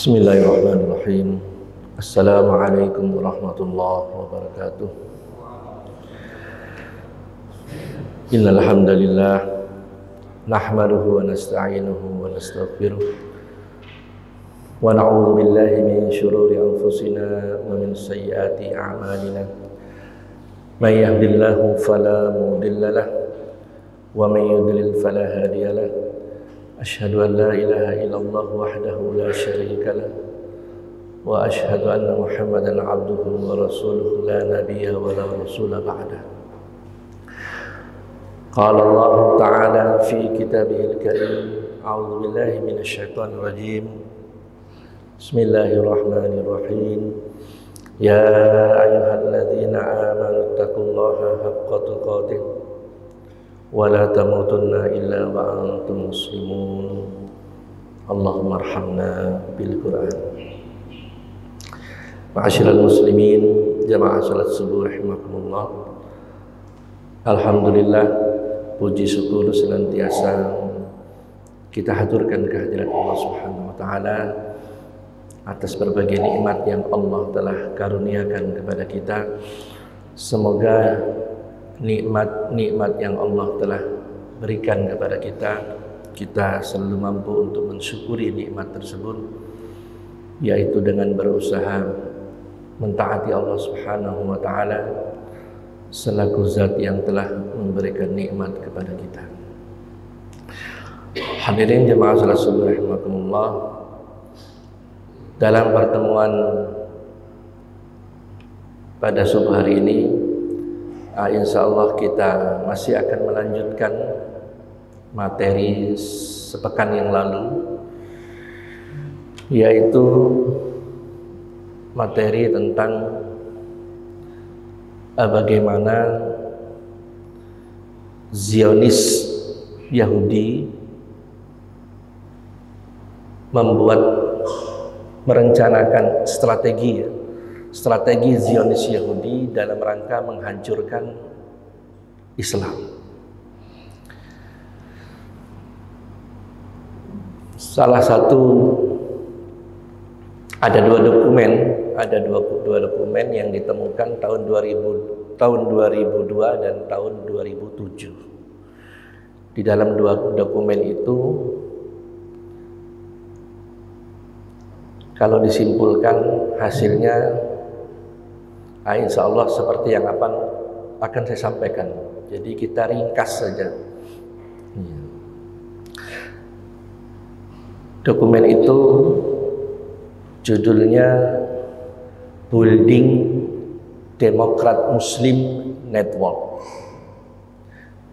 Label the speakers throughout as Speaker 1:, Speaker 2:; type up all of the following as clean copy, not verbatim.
Speaker 1: Bismillahirrahmanirrahim. Assalamualaikum warahmatullahi wabarakatuh. Innal hamdalillah nahmaduhu wa nasta'inuhu wa nastaghfiruh wa na'udzu billahi min shururi anfusina wa min sayyiati a'malina. May yahdihillahu fala mudilla lahu wa may yudlil fala hadiya lahu. Asyhadu an la ilaha illallah wahdahu la syarika lah wa asyhadu anna Muhammadan abduhu wa rasuluhu la nabiyya wa la rasula ba'dah. Qala Allah ta'ala fi kitabihil karim, a'udzu billahi minasy syaithanir rajim. Bismillahirrahmanirrahim. Ya ayyuhalladzina amanu taqullaha haqqa tuqatih wa la tamutunna illa wa antum muslimun. Allahumma arhamna bil Qur'an. Ma'asyiral muslimin, jamaah salat subuh rahimakumullah. Alhamdulillah, puji syukur senantiasa kita haturkan kehadirat Allah Subhanahu wa taala atas berbagai nikmat yang Allah telah karuniakan kepada kita. Semoga nikmat-nikmat yang Allah telah berikan kepada kita selalu mampu untuk mensyukuri nikmat tersebut, yaitu dengan berusaha mentaati Allah Subhanahu wa taala selaku zat yang telah memberikan nikmat kepada kita. Hadirin jemaah salat subuh rahimakumullah, dalam pertemuan pada subuh hari ini, insyaallah kita masih akan melanjutkan materi sepekan yang lalu, yaitu materi tentang bagaimana Zionis Yahudi merencanakan strategi Zionis Yahudi dalam rangka menghancurkan Islam. Salah satu, ada dua dokumen yang ditemukan tahun 2002 dan tahun 2007. Di dalam dua dokumen itu, kalau disimpulkan hasilnya, insya Allah seperti yang akan saya sampaikan. Jadi kita ringkas saja. Dokumen itu judulnya Building Democrat Muslim Network.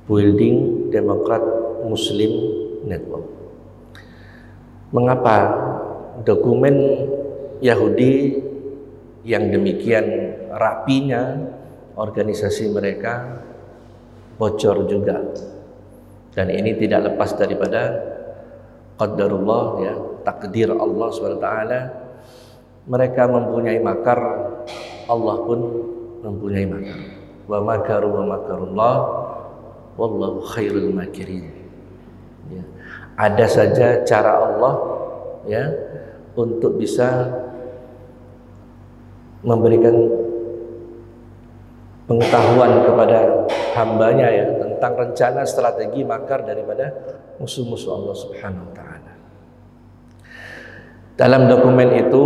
Speaker 1: Building Democrat Muslim Network. Mengapa dokumen Yahudi yang demikian rapinya organisasi mereka bocor juga? Dan ini tidak lepas daripada qadarullah, ya, takdir Allah SWT. Mereka mempunyai makar, Allah pun mempunyai makar. Wa makaru wa makarullah wallahu khairul makirin. Ya. Ada saja cara Allah, ya, untuk bisa memberikan pengetahuan kepada hambanya, ya, tentang rencana strategi makar daripada musuh-musuh Allah Subhanahu wa taala. Dalam dokumen itu,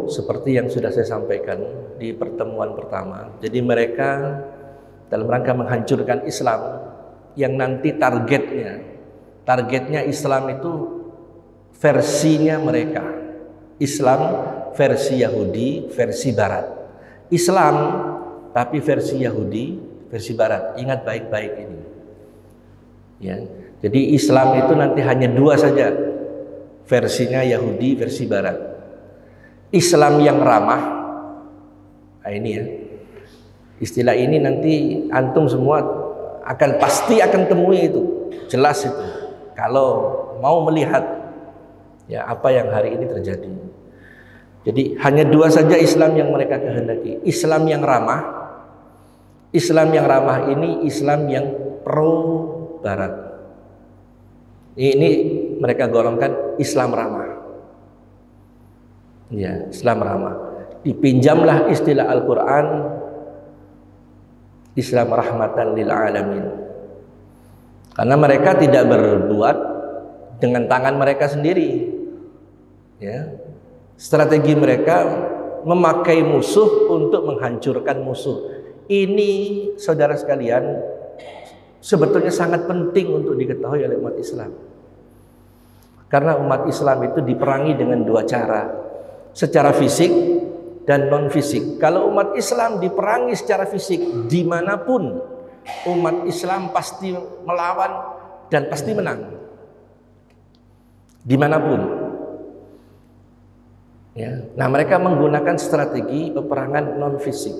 Speaker 1: seperti yang sudah saya sampaikan di pertemuan pertama, jadi mereka dalam rangka menghancurkan Islam yang nanti targetnya Islam itu versinya mereka. Islam versi Yahudi, versi Barat. Islam tapi versi Yahudi, versi Barat. Ingat baik-baik ini. Ya. Jadi Islam itu nanti hanya dua saja, versinya Yahudi, versi Barat. Islam yang ramah, ini ya, istilah ini nanti antum semua pasti akan temui itu, jelas itu, kalau mau melihat, ya, apa yang hari ini terjadi. Jadi hanya dua saja Islam yang mereka kehendaki. Islam yang ramah. Islam yang ramah ini Islam yang pro Barat. Ini mereka golongkan Islam ramah. Ya, Islam ramah. Dipinjamlah istilah Al-Quran, Islam rahmatan lil alamin. Karena mereka tidak berbuat dengan tangan mereka sendiri. Ya. Strategi mereka memakai musuh untuk menghancurkan musuh. Ini saudara sekalian sebetulnya sangat penting untuk diketahui oleh umat Islam. Karena umat Islam itu diperangi dengan dua cara, secara fisik dan non fisik. Kalau umat Islam diperangi secara fisik, dimanapun umat Islam pasti melawan dan pasti menang, dimanapun. Ya. Nah, mereka menggunakan strategi peperangan non fisik.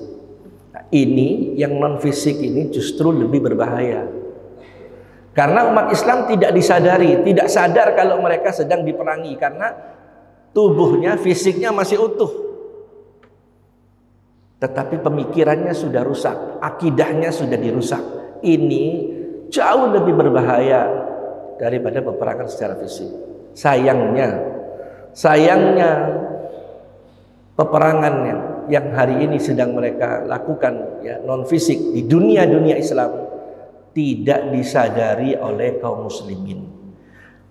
Speaker 1: Nah, ini yang non fisik ini justru lebih berbahaya. Karena umat Islam tidak disadari, tidak sadar kalau mereka sedang diperangi karena tubuhnya, fisiknya masih utuh. Tetapi pemikirannya sudah rusak, akidahnya sudah dirusak. Ini jauh lebih berbahaya daripada peperangan secara fisik. Sayangnya peperangannya yang hari ini sedang mereka lakukan ya non fisik di dunia Islam tidak disadari oleh kaum muslimin.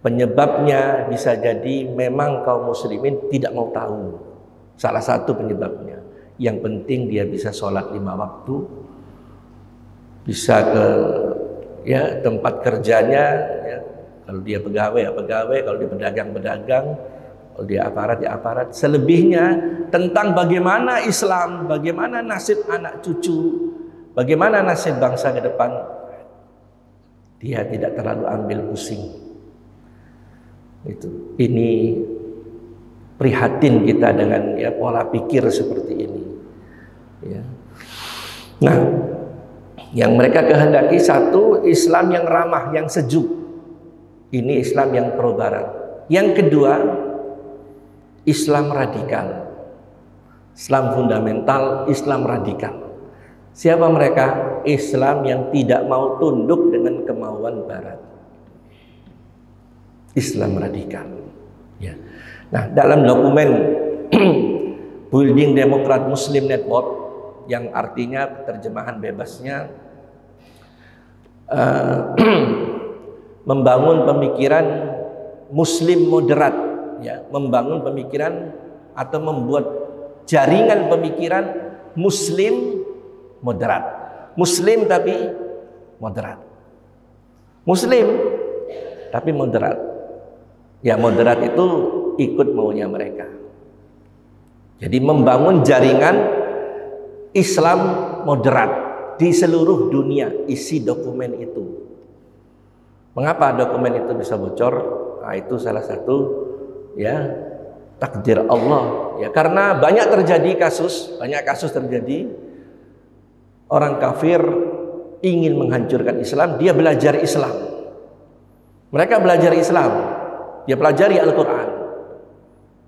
Speaker 1: Penyebabnya bisa jadi memang kaum muslimin tidak mau tahu. Salah satu penyebabnya. Yang penting dia bisa sholat 5 waktu, bisa ke ya tempat kerjanya ya, kalau dia pegawai ya pegawai, kalau dia pedagang, kalau dia aparat ya aparat. Selebihnya tentang bagaimana Islam, bagaimana nasib anak cucu, bagaimana nasib bangsa ke depan, dia tidak terlalu ambil pusing. Ini prihatin kita dengan ya pola pikir seperti ini. Ya. Nah, yang mereka kehendaki satu, Islam yang ramah, yang sejuk. Ini Islam yang pro barat. Yang kedua, Islam radikal, Islam fundamental, Islam radikal. Siapa mereka? Islam yang tidak mau tunduk dengan kemauan barat. Islam radikal. Ya. Nah, dalam dokumen Building Democrat Muslim Network, yang artinya terjemahan bebasnya membangun pemikiran Muslim moderat, ya, membangun pemikiran atau membuat jaringan pemikiran Muslim moderat, Muslim tapi moderat, Muslim tapi moderat. Ya, moderat itu ikut maunya mereka. Jadi membangun jaringan Islam moderat di seluruh dunia, isi dokumen itu. Mengapa dokumen itu bisa bocor? Nah, itu salah satu ya takdir Allah. Ya, karena banyak kasus terjadi orang kafir ingin menghancurkan Islam, dia belajar Islam. Mereka belajar Islam, dia pelajari Al-Quran.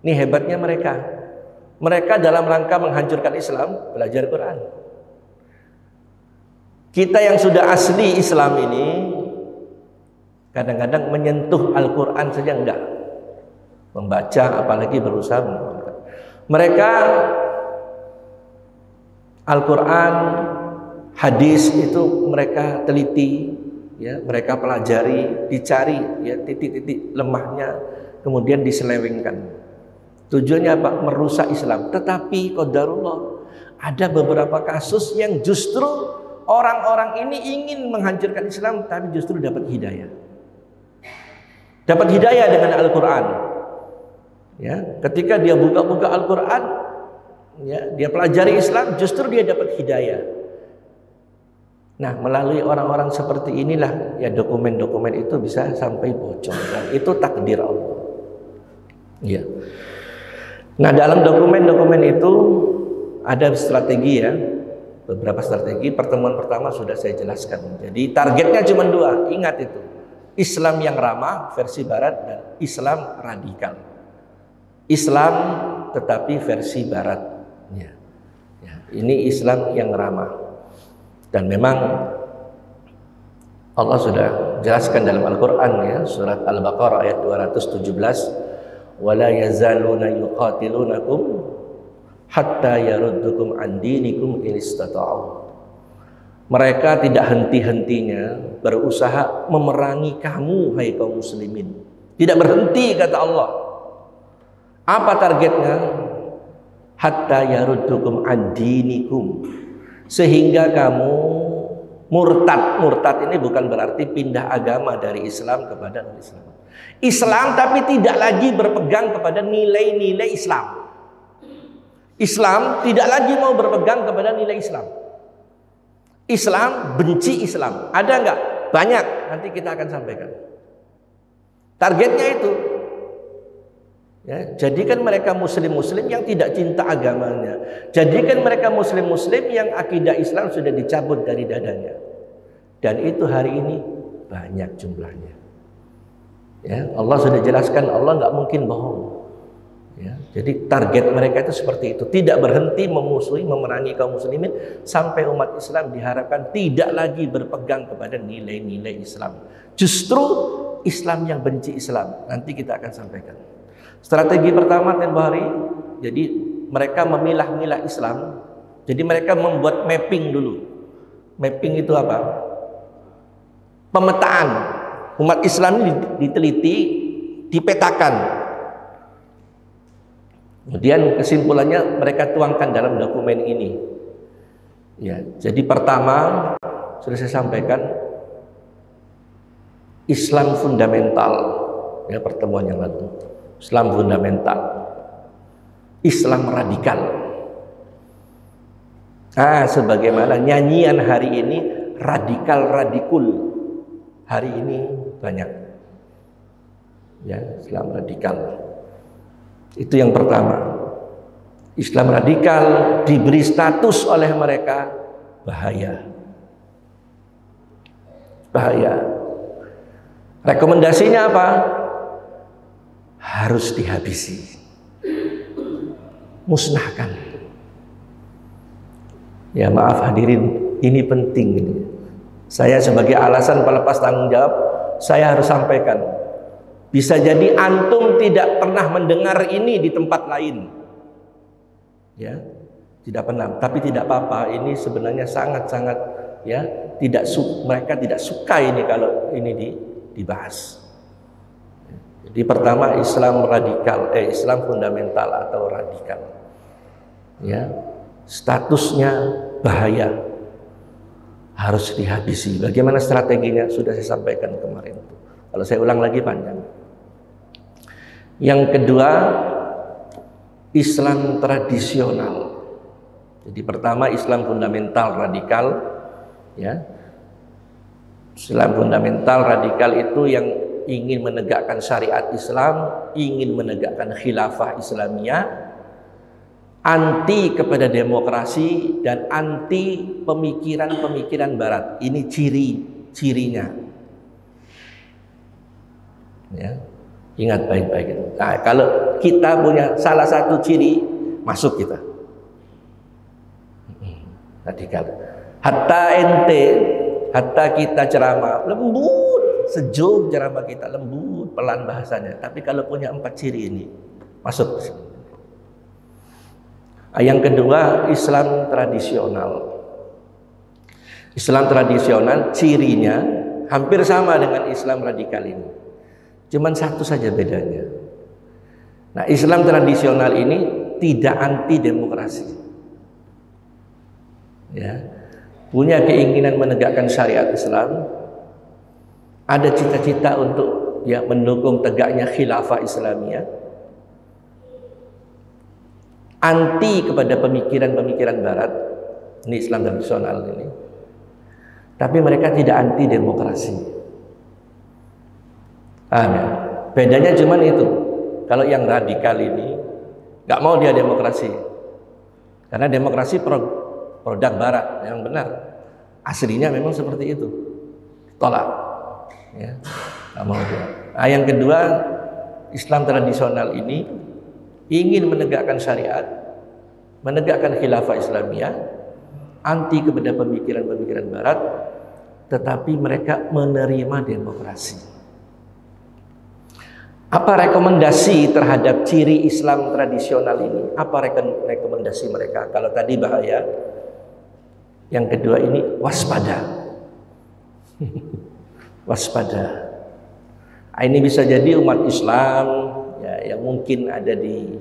Speaker 1: Ini hebatnya mereka. Mereka dalam rangka menghancurkan Islam, belajar Quran. Kita yang sudah asli Islam ini kadang-kadang menyentuh Al-Quran saja enggak, membaca apalagi berusaha mengamalkan. Mereka Al-Quran, hadis itu mereka teliti, ya, mereka pelajari, dicari ya titik-titik lemahnya, kemudian diselewengkan. Tujuannya apa? Merusak Islam. Tetapi qadarullah, ada beberapa kasus yang justru orang-orang ini ingin menghancurkan Islam, tapi justru dapat hidayah. Dapat hidayah dengan Al-Quran. Ya, ketika dia buka-buka Al-Quran, ya, dia pelajari Islam, justru dia dapat hidayah. Nah, melalui orang-orang seperti inilah ya dokumen-dokumen itu bisa sampai bocor, dan itu takdir Allah. Ya. Nah, dalam dokumen-dokumen itu ada strategi ya, beberapa strategi. Pertemuan pertama sudah saya jelaskan. Jadi targetnya cuma 2, ingat itu. Islam yang ramah versi barat dan Islam radikal. Islam tetapi versi barat. Ya. Ya, ini Islam yang ramah. Dan memang Allah sudah jelaskan dalam Al-Quran ya, surat Al-Baqarah ayat 217. wala yazaluna yuqatilunakum hatta yaruddukum an dinikum in istata'u. Mereka tidak henti-hentinya berusaha memerangi kamu, hai kaum muslimin. Tidak berhenti, kata Allah. Apa targetnya? Hatta yaruddukum an dinikum, sehingga kamu murtad. Murtad ini bukan berarti pindah agama dari Islam kepada non-Islam. Islam tapi tidak lagi berpegang kepada nilai-nilai Islam. Islam tidak lagi mau berpegang kepada nilai Islam. Islam benci Islam. Ada enggak? Banyak. Nanti kita akan sampaikan. Targetnya itu. Ya, jadikan mereka muslim-muslim yang tidak cinta agamanya. Jadikan mereka muslim-muslim yang akidah Islam sudah dicabut dari dadanya. Dan itu hari ini banyak jumlahnya. Ya, Allah sudah jelaskan, Allah nggak mungkin bohong. Ya, jadi target mereka itu seperti itu. Tidak berhenti memusuhi, memerangi kaum muslimin sampai umat Islam diharapkan tidak lagi berpegang kepada nilai-nilai Islam. Justru Islam yang benci Islam. Nanti kita akan sampaikan. Strategi pertama tempoh hari, jadi mereka memilah-milah Islam. Jadi mereka membuat mapping dulu. Mapping itu apa? Pemetaan. Umat Islam ini diteliti, dipetakan. Kemudian kesimpulannya mereka tuangkan dalam dokumen ini. Ya, jadi pertama sudah saya sampaikan, Islam fundamental. Ya, pertemuan yang lalu. Islam fundamental, Islam radikal. Sebagaimana nyanyian hari ini, radikal radikul. Hari ini banyak. Ya, Islam radikal. Itu yang pertama. Islam radikal diberi status oleh mereka bahaya. Bahaya. Rekomendasinya apa? Harus dihabisi, musnahkan. Ya maaf hadirin, ini penting ini. Saya sebagai alasan pelepas tanggung jawab, saya harus sampaikan. Bisa jadi antum tidak pernah mendengar ini di tempat lain. Ya, tidak pernah, tapi tidak apa-apa. Ini sebenarnya sangat-sangat ya, mereka tidak suka ini kalau ini dibahas. Jadi pertama Islam radikal, Islam fundamental atau radikal. Ya, statusnya bahaya, harus dihabisi. Bagaimana strateginya? Sudah saya sampaikan kemarin. Kalau saya ulang lagi panjang. Yang kedua, Islam tradisional. Jadi pertama Islam fundamental radikal, ya. Islam fundamental radikal itu yang ingin menegakkan syariat Islam, ingin menegakkan khilafah Islamiyah, anti kepada demokrasi dan anti pemikiran-pemikiran Barat. Ini ciri-cirinya. Ya, ingat baik-baik itu. Nah, kalau kita punya salah satu ciri, masuk kita. Radikal. Hatta kita ceramah lembut, sejuk ceramah kita, lembut, pelan bahasanya. Tapi kalau punya 4 ciri ini, masuk. Yang kedua, Islam tradisional. Islam tradisional cirinya hampir sama dengan Islam radikal ini. Cuman satu saja bedanya. Nah, Islam tradisional ini tidak anti demokrasi. Ya. Punya keinginan menegakkan syariat Islam, ada cita-cita untuk ya mendukung tegaknya khilafah Islamiyah, anti kepada pemikiran-pemikiran Barat, ini Islam tradisional ini. Tapi mereka tidak anti demokrasi. Bedanya cuman itu. Kalau yang radikal ini nggak mau dia demokrasi, karena demokrasi produk Barat yang benar. Aslinya memang seperti itu. Tolak. Ya, nggak mau dia. Yang kedua, Islam tradisional ini ingin menegakkan syariat, menegakkan khilafah Islamiyah, anti kepada pemikiran-pemikiran Barat, tetapi mereka menerima demokrasi. Apa rekomendasi terhadap ciri Islam tradisional ini? Apa rekomendasi mereka? Kalau tadi bahaya, yang kedua ini waspada. Waspada. Nah, ini bisa jadi umat Islam ya, yang mungkin ada di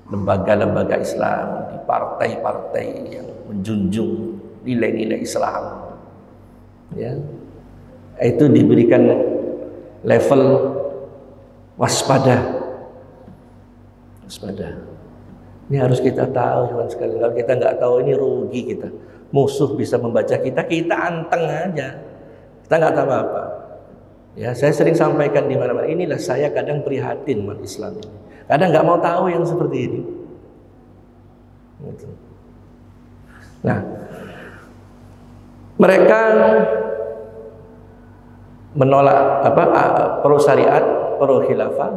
Speaker 1: lembaga-lembaga Islam, di partai-partai yang menjunjung nilai-nilai Islam, ya, itu diberikan level waspada. Waspada. Ini harus kita tahu, teman sekali. Kalau kita nggak tahu, ini rugi kita. Musuh bisa membaca kita anteng aja. Kita nggak tahu apa. Ya, saya sering sampaikan di mana-mana. Inilah saya kadang prihatin umat Islam ini. Kadang nggak mau tahu yang seperti ini. Nah, mereka menolak pro syariat, pro khilafah,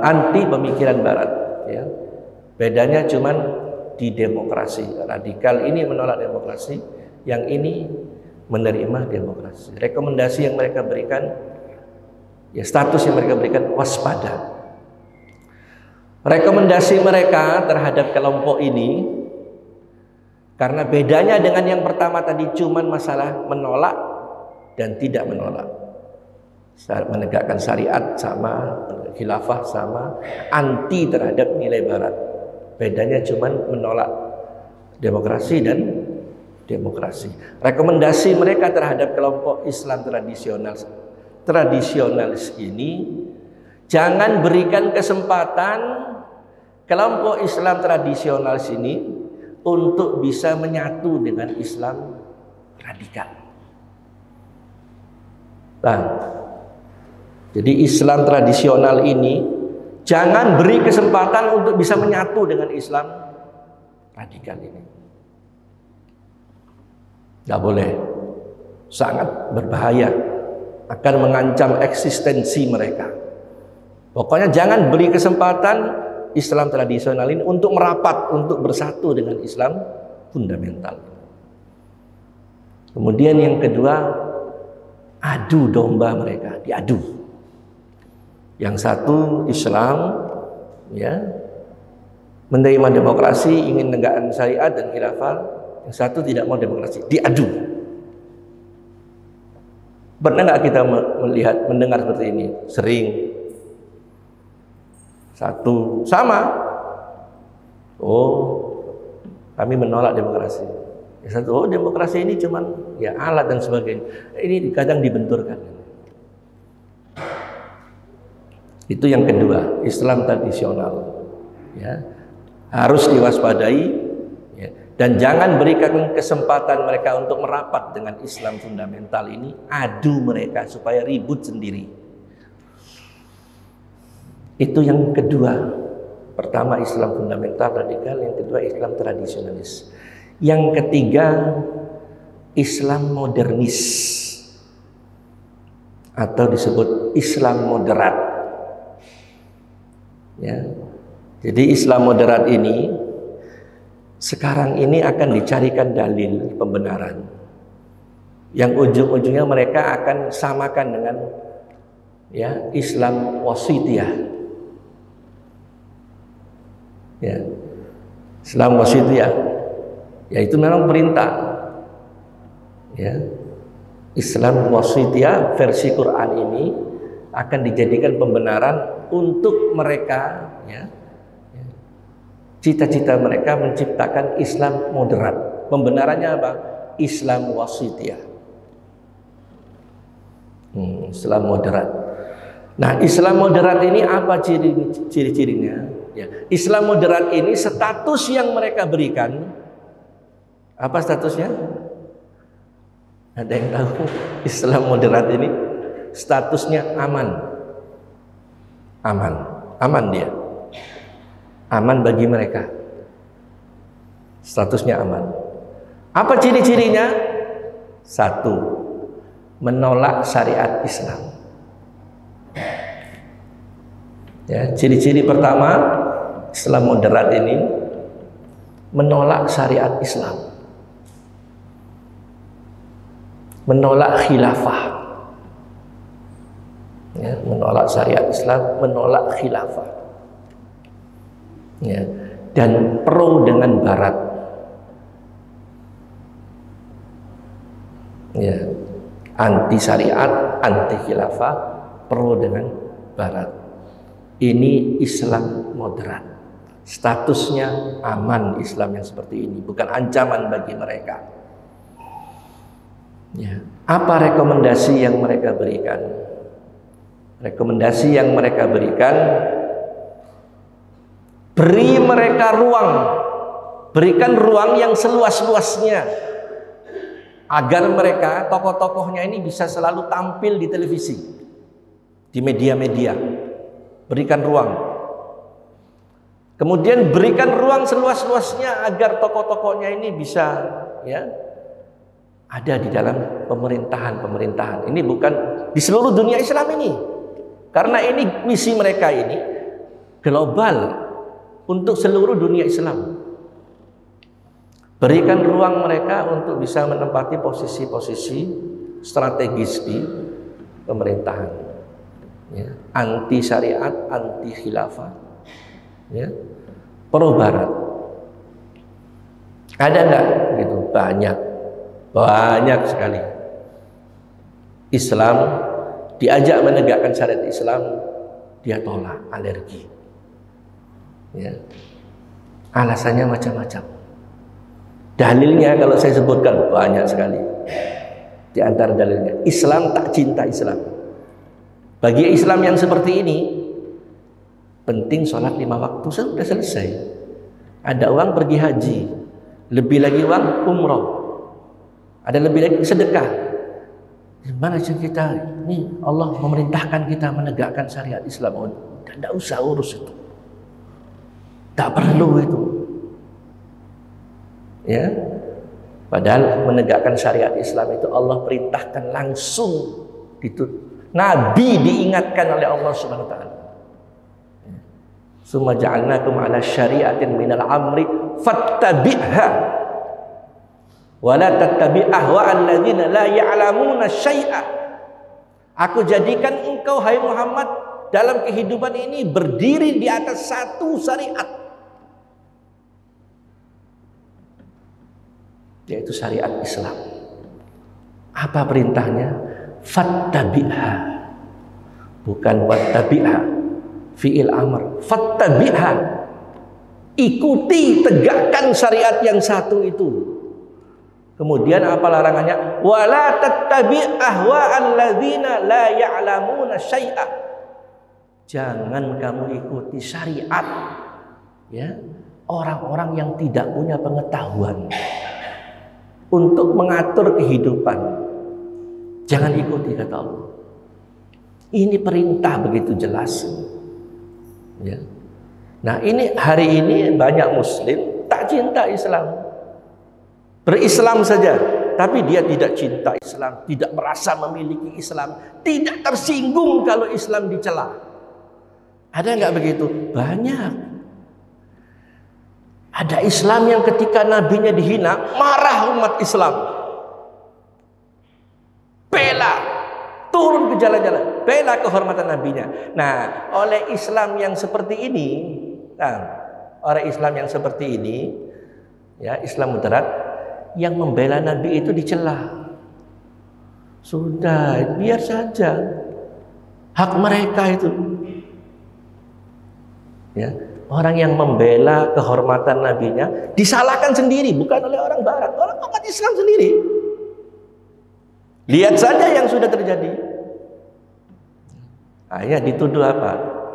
Speaker 1: anti pemikiran Barat. Ya. Bedanya cuman di demokrasi. Radikal ini menolak demokrasi, yang ini menerima demokrasi. Rekomendasi yang mereka berikan, ya status yang mereka berikan waspada. Rekomendasi mereka terhadap kelompok ini, karena bedanya dengan yang pertama tadi cuman masalah menolak dan tidak menolak. Menegakkan syariat sama, khilafah sama, anti terhadap nilai Barat. Bedanya cuman menolak demokrasi dan demokrasi. Rekomendasi mereka terhadap kelompok Islam tradisionalis ini, jangan berikan kesempatan kelompok Islam tradisionalis ini untuk bisa menyatu dengan Islam radikal. Nah, jadi Islam tradisional ini jangan beri kesempatan untuk bisa menyatu dengan Islam radikal ini. Nggak boleh, sangat berbahaya, akan mengancam eksistensi mereka. Pokoknya jangan beri kesempatan Islam tradisional ini untuk merapat, untuk bersatu dengan Islam fundamental. Kemudian yang kedua, adu domba mereka, diadu. Yang satu Islam, ya, menerima demokrasi, ingin menegakkan syariat dan khilafah. Yang satu tidak mau demokrasi, diadu. Pernah nggak kita mendengar seperti ini? Sering. Satu sama. Oh, kami menolak demokrasi. Yang satu, oh demokrasi ini cuman ya alat dan sebagainya. Ini kadang dibenturkan. Itu yang kedua, Islam tradisional. Ya, harus diwaspadai. Dan jangan berikan kesempatan mereka untuk merapat dengan Islam fundamental ini, adu mereka supaya ribut sendiri. Itu yang kedua. Pertama Islam fundamental radikal, yang kedua Islam tradisionalis. Yang ketiga Islam modernis atau disebut Islam moderat. Ya. Jadi Islam moderat ini sekarang ini akan dicarikan dalil pembenaran yang ujung-ujungnya mereka akan samakan dengan ya Islam wasitiyah. Ya. Islam wasitiyah, yaitu memang perintah. Ya. Islam wasitiyah versi Quran ini akan dijadikan pembenaran untuk mereka, ya. Cita-cita mereka menciptakan Islam moderat. Pembenarannya apa? Islam wasitiyah. Islam moderat. Nah, Islam moderat ini apa ciri-cirinya? Ya. Islam moderat ini status yang mereka berikan. Apa statusnya? Ada yang tahu? Islam moderat ini statusnya aman. Aman. Aman dia. Aman bagi mereka. Statusnya aman. Apa ciri-cirinya? Satu, menolak syariat Islam. Ya, ciri-ciri pertama Islam moderat ini menolak syariat Islam, menolak khilafah, Ya, menolak syariat Islam, menolak khilafah. Ya, dan pro dengan Barat. Ya, anti syariat, anti khilafah, pro dengan Barat. Ini Islam moderat. Statusnya aman Islam yang seperti ini, bukan ancaman bagi mereka. Ya. Apa rekomendasi yang mereka berikan? Rekomendasi yang mereka berikan, beri mereka ruang, berikan ruang yang seluas-luasnya agar mereka, tokoh-tokohnya ini bisa selalu tampil di televisi, di media-media. Berikan ruang. Kemudian berikan ruang seluas-luasnya agar tokoh-tokohnya ini bisa, ya, ada di dalam pemerintahan. Ini bukan di seluruh dunia Islam ini. Karena ini misi mereka ini global untuk seluruh dunia Islam. Berikan ruang mereka untuk bisa menempati posisi-posisi strategis di pemerintahan. Ya, anti syariat, anti khilafah, ya, pro Barat. Ada nggak gitu? Banyak sekali. Islam diajak menegakkan syariat Islam, dia tolak, alergi. Ya. Alasannya macam-macam. Dalilnya kalau saya sebutkan banyak sekali. Di antara dalilnya, Islam tak cinta Islam. Bagi Islam yang seperti ini, penting sholat 5 waktu, sudah selesai. Ada uang pergi haji, lebih lagi uang umroh, ada lebih lagi sedekah. Gimana sih kita? Ini Allah memerintahkan kita menegakkan syariat Islam. Oh, tidak usah urus itu, tak perlu itu. Ya, padahal menegakkan syariat Islam itu Allah perintahkan langsung itu. Nabi diingatkan oleh Allah Subhanahu wa taala. Summa ja'alnakum 'ala syari'atin minal amri fattabi'ha wa la tattabi' ahwa'al ladzina la ya'lamuna syai'a. Aku jadikan engkau hai Muhammad dalam kehidupan ini berdiri di atas satu syariat, yaitu syariat Islam. Apa perintahnya? Fattabi'ha, bukan wattabi'ha, fi'il amr. Fattabi'ha, ikuti, tegakkan syariat yang satu itu. Kemudian apa larangannya? Wala tattabi' ahwa'al ladzina la ya'lamuna syai'a. Jangan kamu ikuti syariat, ya, orang-orang yang tidak punya pengetahuan untuk mengatur kehidupan. Jangan ikuti, kata Allah. Ini perintah begitu jelas. Ya. Nah, ini hari ini banyak Muslim tak cinta Islam, berislam saja, tapi dia tidak cinta Islam, tidak merasa memiliki Islam, tidak tersinggung kalau Islam dicela. Ada nggak begitu? Banyak. Ada Islam yang ketika nabinya dihina, marah umat Islam. Bela, turun ke jalan-jalan, bela kehormatan nabinya. Nah, oleh Islam yang seperti ini, ya, Islam moderat, yang membela nabi itu dicela. Sudah, biar saja, hak mereka itu. Ya, orang yang membela kehormatan nabinya disalahkan sendiri, bukan oleh orang Barat, oleh umat Islam sendiri. Lihat saja yang sudah terjadi. Akhirnya dituduh apa?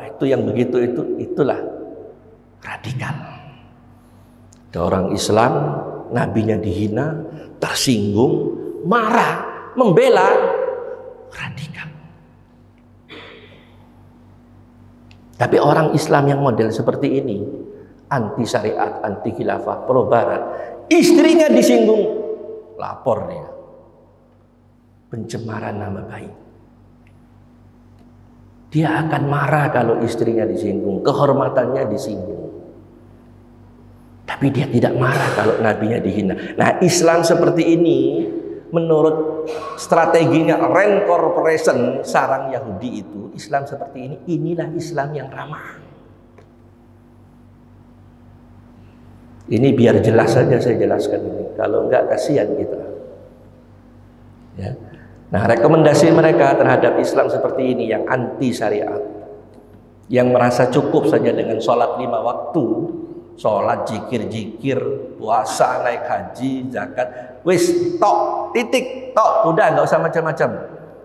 Speaker 1: Itu yang begitu itulah radikal. Ada orang Islam, nabinya dihina, tersinggung, marah, membela, radikal. Tapi orang Islam yang model seperti ini, anti syariat, anti khilafah, pro Barat, istrinya disinggung, lapor dia. Pencemaran nama baik. Dia akan marah kalau istrinya disinggung, kehormatannya disinggung. Tapi dia tidak marah kalau nabinya dihina. Nah, Islam seperti ini menurut strateginya Rand Corporation, sarang Yahudi itu, Islam seperti ini, inilah Islam yang ramah. Ini biar jelas saja saya jelaskan ini. Kalau enggak kasihan kita. Ya. Nah, rekomendasi mereka terhadap Islam seperti ini yang anti syariat, yang merasa cukup saja dengan sholat 5 waktu, sholat, jikir-jikir, puasa, naik haji, zakat, wis, tok, titik, tok, udah nggak usah macam-macam.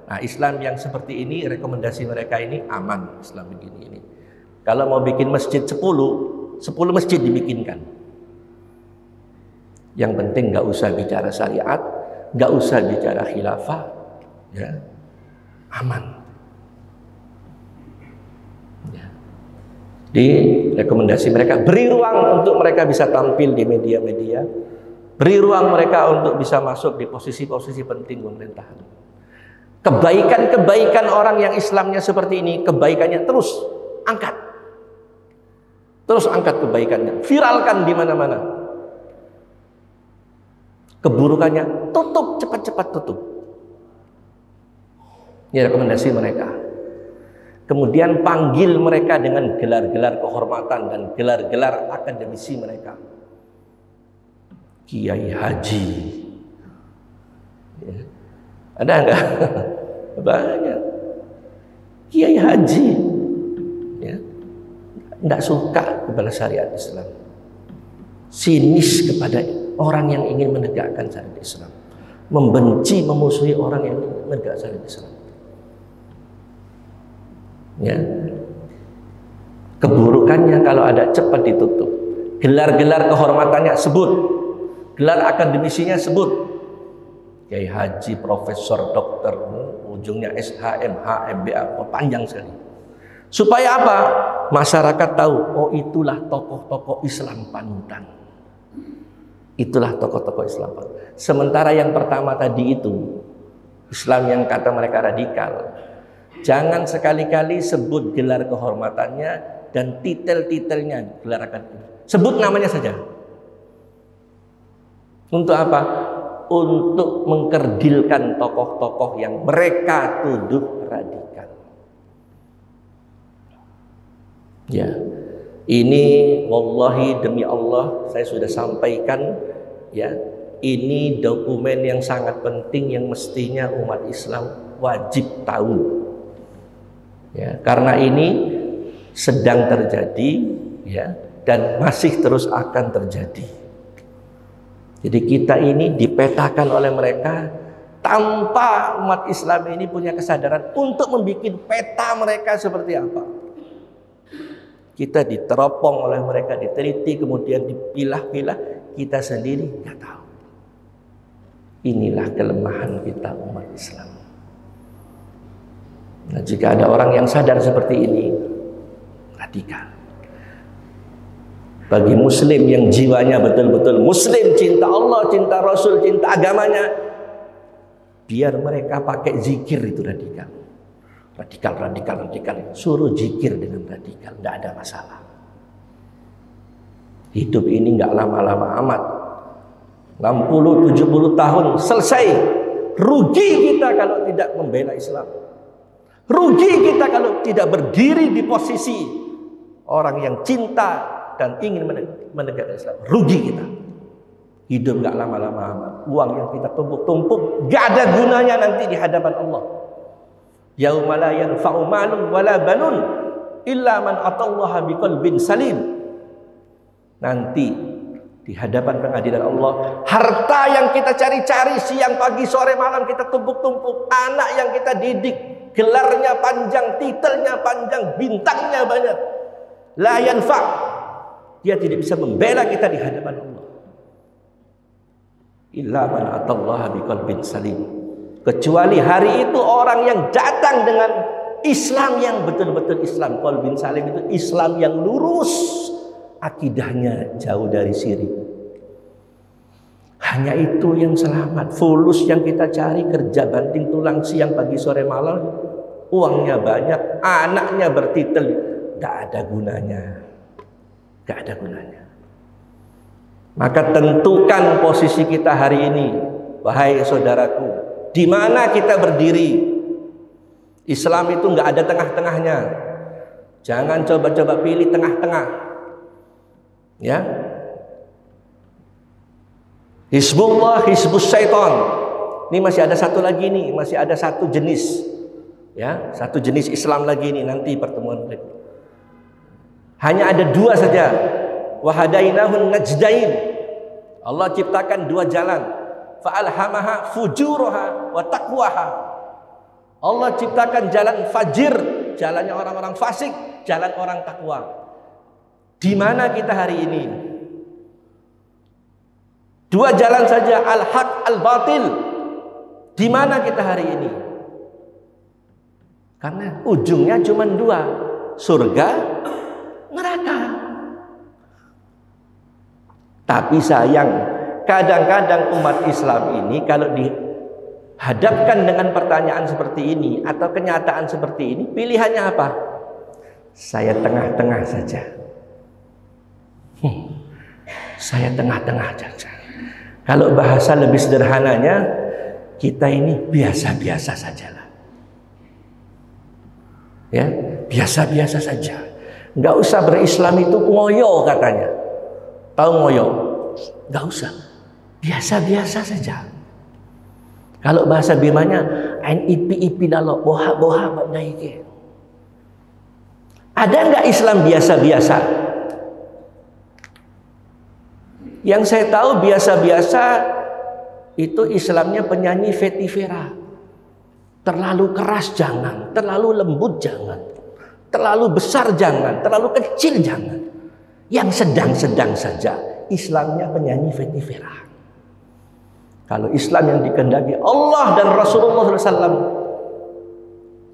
Speaker 1: Nah, Islam yang seperti ini, rekomendasi mereka ini aman. Islam begini ini. Kalau mau bikin masjid 10 masjid dibikinkan. Yang penting nggak usah bicara syariat, nggak usah bicara khilafah, ya, aman. Ya. Di rekomendasi mereka, beri ruang untuk mereka bisa tampil di media-media, beri ruang mereka untuk bisa masuk di posisi-posisi penting pemerintahan. Kebaikan-kebaikan orang yang Islamnya seperti ini, kebaikannya terus angkat kebaikannya, viralkan di mana-mana. Keburukannya tutup, cepat-cepat tutup. Ini rekomendasi mereka. Kemudian panggil mereka dengan gelar-gelar kehormatan dan gelar-gelar akademisi mereka. Kiai Haji. Ya. Ada enggak? Banyak. Kiai Haji. Ya. Enggak suka kepada syariat Islam. Sinis kepada orang yang ingin menegakkan syariat Islam, membenci, memusuhi orang yang menegakkan syariat Islam. Ya, keburukannya kalau ada cepat ditutup. Gelar-gelar kehormatannya sebut, gelar akademisinya sebut. Kiai Haji, Profesor, Dokter, ujungnya SHM, HMBA, panjang sekali. Supaya apa? Masyarakat tahu, oh itulah tokoh-tokoh Islam panutan. Itulah tokoh-tokoh Islam. Sementara yang pertama tadi itu, Islam yang kata mereka radikal, jangan sekali-kali sebut gelar kehormatannya dan titel-titelnya, gelar akademik. Sebut namanya saja. Untuk apa? Untuk mengkerdilkan tokoh-tokoh yang mereka tuduh radikal. Ya. Ini wallahi demi Allah saya sudah sampaikan, ya, ini dokumen yang sangat penting yang mestinya umat Islam wajib tahu, ya, karena ini sedang terjadi, ya, dan masih terus akan terjadi. Jadi kita ini dipetakan oleh mereka tanpa umat Islam ini punya kesadaran untuk membuat peta mereka seperti apa. Kita diteropong oleh mereka, diteliti, kemudian dipilah-pilah, kita sendiri nggak tahu. Inilah kelemahan kita umat Islam. Nah, jika ada orang yang sadar seperti ini, radikal. Bagi Muslim yang jiwanya betul-betul Muslim, cinta Allah, cinta Rasul, cinta agamanya, biar mereka pakai zikir itu radikal. Radikal. Suruh zikir dengan radikal, tidak ada masalah. Hidup ini nggak lama-lama amat. 60-70 tahun selesai. Rugi kita kalau tidak membela Islam. Rugi kita kalau tidak berdiri di posisi orang yang cinta dan ingin menegakkan Islam. Rugi kita. Hidup nggak lama-lama amat. Uang yang kita tumpuk-tumpuk nggak ada gunanya nanti di hadapan Allah. Yauma la yanfa'u malun wala banun illa man atallaha biqalbin salim. Nanti di hadapan pengadilan Allah, harta yang kita cari-cari siang pagi sore malam kita tumpuk-tumpuk, anak yang kita didik, gelarnya panjang, titelnya panjang, bintangnya banyak, la yanfa', dia tidak bisa membela kita di hadapan Allah. Illa man atallaha biqalbin salim. Kecuali hari itu orang yang datang dengan Islam yang betul-betul Islam. Qalbin salim itu Islam yang lurus, akidahnya jauh dari syirik. Hanya itu yang selamat. Fulus yang kita cari, kerja banting tulang siang pagi sore malam, uangnya banyak, anaknya bertitel, tidak ada gunanya. Tidak ada gunanya. Maka tentukan posisi kita hari ini. Wahai saudaraku, di mana kita berdiri? Islam itu nggak ada tengah-tengahnya. Jangan coba-coba pilih tengah-tengah. Ya. Hizbullah, hizbus syaitan. Ini masih ada satu lagi nih, masih ada satu jenis. Ya, satu jenis Islam lagi nih nanti pertemuan berikut. Hanya ada dua saja. Wahadainahun najdain. Allah ciptakan dua jalan. Fa'alhamaha fujuraha wa taqwaha. Allah ciptakan jalan fajir, jalannya orang-orang fasik, jalan orang takwa. Di mana kita hari ini? Dua jalan saja, al-haq, al-batil. Di mana kita hari ini? Karena ujungnya cuma dua, surga, neraka. Tapi sayang, kadang-kadang umat Islam ini kalau dihadapkan dengan pertanyaan seperti ini atau kenyataan seperti ini, pilihannya apa? Saya tengah-tengah saja. Saya tengah-tengah saja. Kalau bahasa lebih sederhananya, kita ini biasa-biasa sajalah. Ya, biasa-biasa saja. Nggak usah berislam itu ngoyo katanya. Tahu ngoyo? Nggak usah. Biasa-biasa saja. Kalau bahasa Bimanya, ain ipi-ipi dalo, boha-boha bandaike. Ada nggak Islam biasa-biasa? Yang saya tahu biasa-biasa itu Islamnya penyanyi Fetty Vera. Terlalu keras jangan, terlalu lembut jangan, terlalu besar jangan, terlalu kecil jangan. Yang sedang-sedang saja. Islamnya penyanyi Fetty Vera. Kalau Islam yang dikehendaki Allah dan Rasulullah SAW,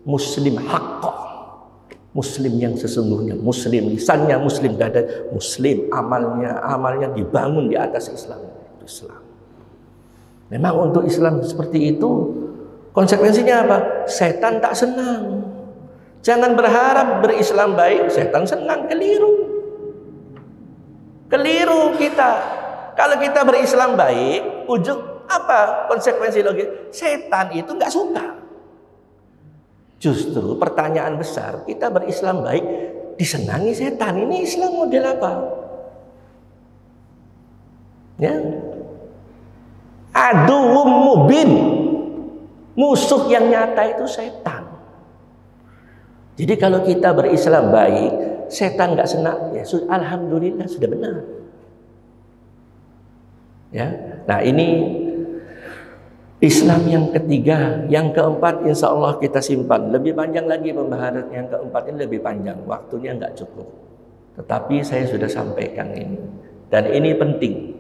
Speaker 1: Muslim haqqah, Muslim yang sesungguhnya, Muslim lisannya, Muslim dada, Muslim amalnya dibangun di atas Islam. Itu Islam. Memang untuk Islam seperti itu, konsekuensinya apa? Setan tak senang. Jangan berharap berislam baik, setan senang, keliru. Keliru kita. Kalau kita berislam baik, ujung apa konsekuensi logis? Setan itu nggak suka. Justru pertanyaan besar, kita berislam baik disenangi setan. Ini Islam model apa? Ya. Aduwwum mubin. Musuh yang nyata itu setan. Jadi kalau kita berislam baik, setan nggak senang, ya alhamdulillah sudah benar. Ya, nah ini Islam yang ketiga, yang keempat insya Allah kita simpan. Lebih panjang lagi pembahasan yang keempat ini, lebih panjang, waktunya nggak cukup. Tetapi saya sudah sampaikan ini, dan ini penting.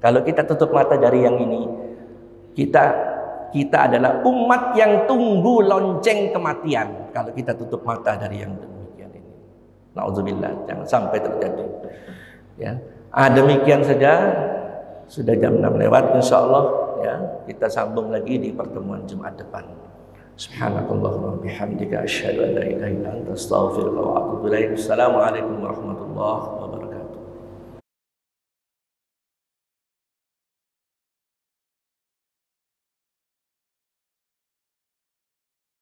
Speaker 1: Kalau kita tutup mata dari yang ini, kita adalah umat yang tunggu lonceng kematian. Kalau kita tutup mata dari yang demikian ini, na'udzubillah, jangan sampai terjadi. Ya, demikian saja. Sudah jam 6 lewat, insya Allah ya, kita sambung lagi di pertemuan Jumat depan. Subhanakallahumma bihamdika asyhadu an la ilaha illa anta astaghfiruka wa atubu ilaik. Assalamualaikum warahmatullahi wabarakatuh.